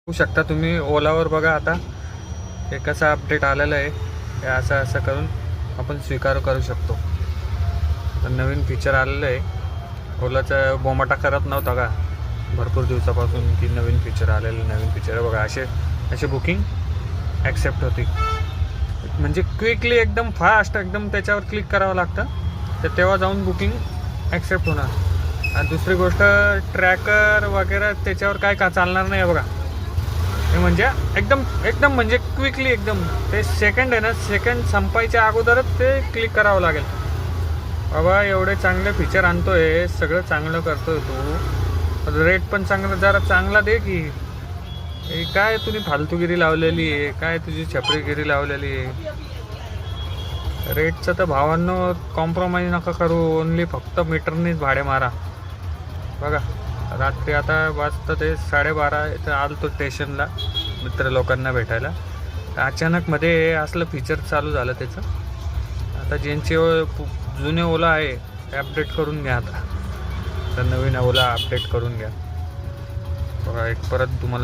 बघू शकता तुम्ही ओलावर बघा आता हे कसं अपडेट आलेलं आहे. हे असं करून आपण स्वीकार करू शकतो. तर नवीन फीचर आलेलं आहे. ओलाचा बोमाटा करत नव्हता का भरपूर दिवसापासून की नवीन फीचर आलेलं. नवीन फीचर बघा असे बुकिंग ॲक्सेप्ट होती. म्हणजे क्विकली एकदम फास्ट एकदम त्याच्यावर क्लिक करावं लागतं तर तेव्हा जाऊन बुकिंग ॲक्सेप्ट होणार. आणि दुसरी गोष्ट ट्रॅकर वगैरे त्याच्यावर काय का चालणार नाही बघा. हे म्हणजे एकदम म्हणजे क्विकली एकदम ते सेकंड आहे ना, सेकंड संपायच्या अगोदरच ते क्लिक करावं लागेल. बाबा एवढे चांगले फीचर आणतोय, सगळं चांगलं करतोय तू, रेट पण जरा चांगला दे की. हे काय तुम्ही फालतूगिरी लावलेली आहे, काय तुझी छपरीगिरी लावलेली आहे. रेटचं तर भावांनो कॉम्प्रोमाइज नका करू. ओनली फक्त मीटरनीच भाडे मारा. बघा रात्री आता वाजतं ते 12:30. इथं आलो तो स्टेशनला मित्र लोकांना भेटायला. तर अचानक मध्ये असलं फीचर चालू झालं त्याचं. आता ज्यांचे जुने ओला आहे ते अपडेट करून घ्या. आता तर नवीन ओला अपडेट करून घ्या. बघा एक परत तुम्हाला